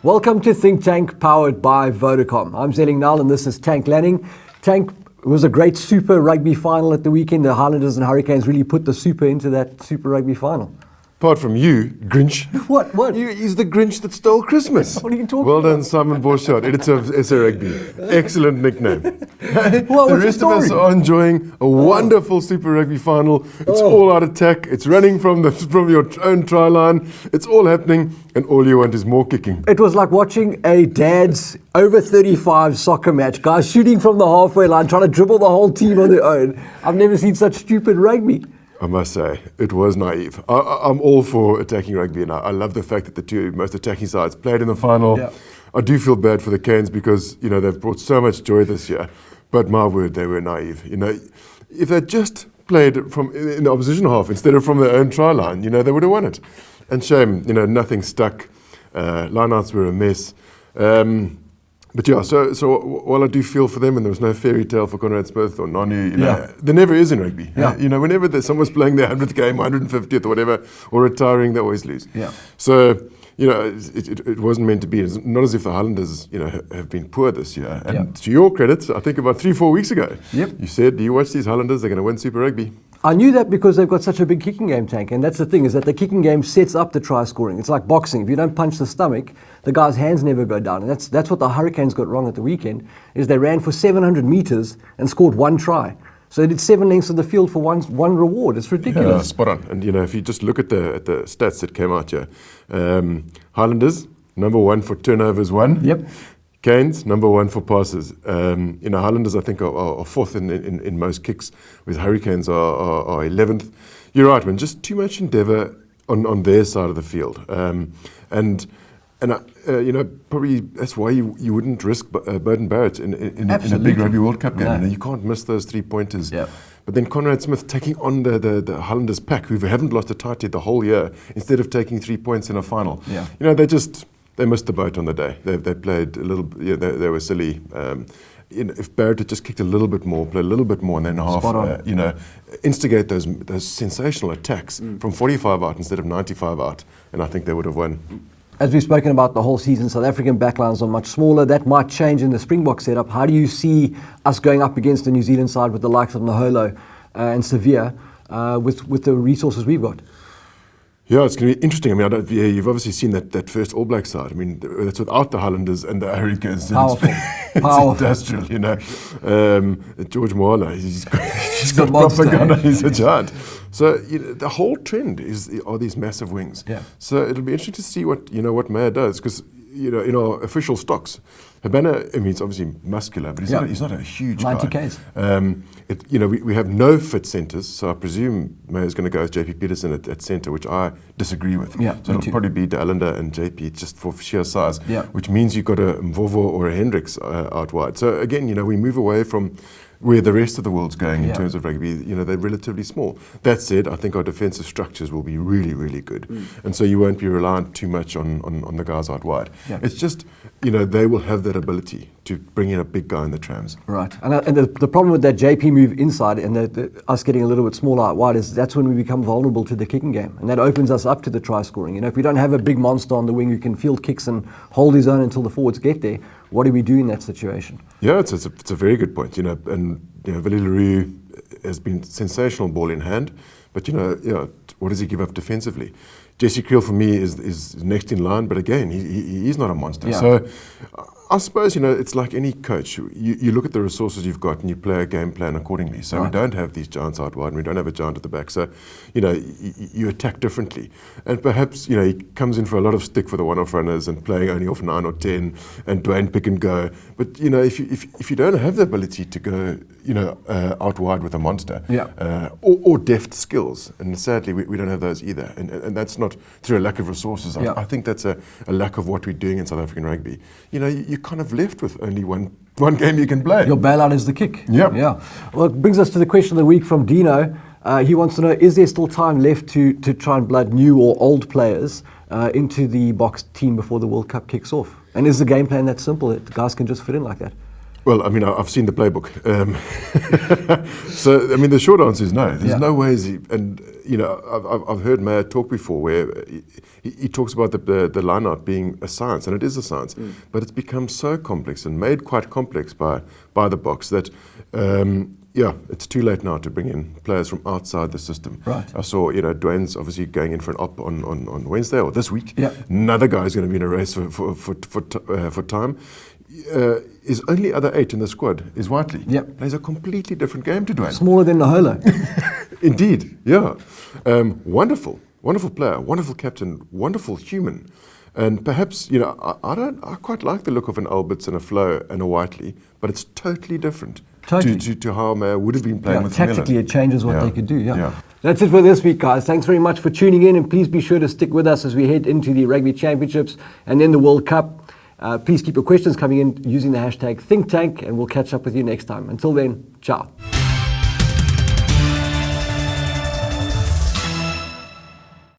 Welcome to Think Tank, powered by Vodacom. I'm Zelim and this is Tank Lanning. Tank, it was a great Super Rugby final at the weekend. The Highlanders and Hurricanes really put the Super into that Super Rugby final. Apart from you, Grinch. What? He's the Grinch that stole Christmas. What are you talking Well about? done, Simon Borchardt, editor of SA Rugby. Excellent nickname. What's The rest of us are enjoying a wonderful Super Rugby final. It's all out attack. It's running from your own try line. It's all happening, and all you want is more kicking. It was like watching a dad's over 35 soccer match. Guys shooting from the halfway line, trying to dribble the whole team on their own. I've never seen such stupid rugby. I must say, it was naive. I'm all for attacking rugby, and I love the fact that the two most attacking sides played in the final. Yeah. I do feel bad for the Canes because, they've brought so much joy this year. But my word, they were naive. If they just played in the opposition half instead of from their own try line, they would have won it. And shame, nothing stuck. Lineouts were a mess. But yeah, so while I do feel for them, and there was no fairy tale for Conrad Smith or Nani, there never is in rugby. Yeah. Whenever someone's playing their 100th game, 150th or whatever, or retiring, they always lose. Yeah. So, it wasn't meant to be. It's not as if the Highlanders, have been poor this year. And to your credit, I think about 3-4 weeks ago, you said, do you watch these Highlanders? They're going to win Super Rugby. I knew that because they've got such a big kicking game, Tank, and that's the thing, is that the kicking game sets up the try scoring. It's like boxing. If you don't punch the stomach, the guy's hands never go down. And that's what the Hurricanes got wrong at the weekend, is they ran for 700 meters and scored one try. So they did 7 lengths of the field for one reward. It's ridiculous. Yeah, spot on. And, if you just look at the stats that came out here, Highlanders, number 1 for turnovers won. Yep. Canes, number 1 for passes. Highlanders, I think, are fourth in most kicks, with Hurricanes are 11th. You're right, man. Just too much endeavour on their side of the field, probably that's why you wouldn't risk Bowden Barrett in a big Rugby World Cup game. No. You can't miss those 3-pointers. Yeah. But then Conrad Smith taking on the Highlanders pack, who haven't lost a tight head the whole year, instead of taking 3 points in a final. Yeah. They missed the boat on the day. They played a little. They were silly. If Barrett had just kicked a little bit more, played a little bit more, and then instigate those sensational attacks from 45 out instead of 95 out, and I think they would have won. As we've spoken about the whole season, South African backlines are much smaller. That might change in the Springbok setup. How do you see us going up against the New Zealand side with the likes of Naholo and Severe with the resources we've got? Yeah, it's going to be interesting. You've obviously seen that first All Black side. That's without the Highlanders and the Hurricanes. Powerful. It's industrial, George Moala, he's got propaganda, he's a giant. So the whole trend are these massive wings. Yeah. So it'll be interesting to see what Meyer does, because in our official stocks, Habana, he's obviously muscular, but he's not a huge 90 guy. Ks. We have no fit centres, so I presume Meyer's going to go with JP Peterson at centre, which I disagree with. Yeah, so it'll probably be De Allende and JP just for sheer size, which means you've got a Mvovo or a Hendricks out wide. So again, we move away from where the rest of the world's going in terms of rugby. They're relatively small. That said, I think our defensive structures will be really, really good. And so you won't be reliant too much on the guys out wide. Yeah. It's just, they will have that ability to bring in a big guy in the trams. Right. And the problem with that JP move inside and us getting a little bit smaller out wide is that's when we become vulnerable to the kicking game. And that opens us up to the try scoring. If we don't have a big monster on the wing who can field kicks and hold his own until the forwards get there, what do we do in that situation? Yeah, it's a very good point. And Willie Leroux has been sensational ball in hand, but what does he give up defensively? Jesse Creel for me is next in line, but again, he's not a monster. Yeah. So I suppose, it's like any coach. You look at the resources you've got and you play a game plan accordingly. So we don't have these giants out wide and we don't have a giant at the back. So, you attack differently. And perhaps, he comes in for a lot of stick for the one-off runners and playing only off 9 or 10 and Dwayne pick and go. But, if you don't have the ability to go, out wide with a monster or deft skills, and sadly we don't have those either. And that's not through a lack of resources. I think that's a lack of what we're doing in South African rugby. You're kind of left with only one game you can play. Your bailout is the kick. Yeah. Well, it brings us to the question of the week from Dino. He wants to know, is there still time left to try and blood new or old players into the box team before the World Cup kicks off? And is the game plan that simple that the guys can just fit in like that? Well, I've seen the playbook. So, the short answer is no. There's no ways. And you know, I've heard Mayer talk before where he talks about the line out being a science, and it is a science, but it's become so complex and made quite complex by the box that, it's too late now to bring in players from outside the system. Right. I saw, Dwayne's obviously going in for an op on Wednesday or this week. Yeah. Another guy is going to be in a race for time. His only other 8 in the squad is Whiteley. Yep. Plays a completely different game to Dwayne. Smaller than the Holo. Indeed, yeah. Wonderful player, wonderful captain, wonderful human. And perhaps, I quite like the look of an Alberts and a Flo and a Whiteley, but it's totally different to how Mayer would have been playing with tactically Miller. It changes what they could do, Yeah. That's it for this week, guys. Thanks very much for tuning in, and please be sure to stick with us as we head into the Rugby Championships and then the World Cup. Please keep your questions coming in using the hashtag ThinkTank, and we'll catch up with you next time. Until then, ciao.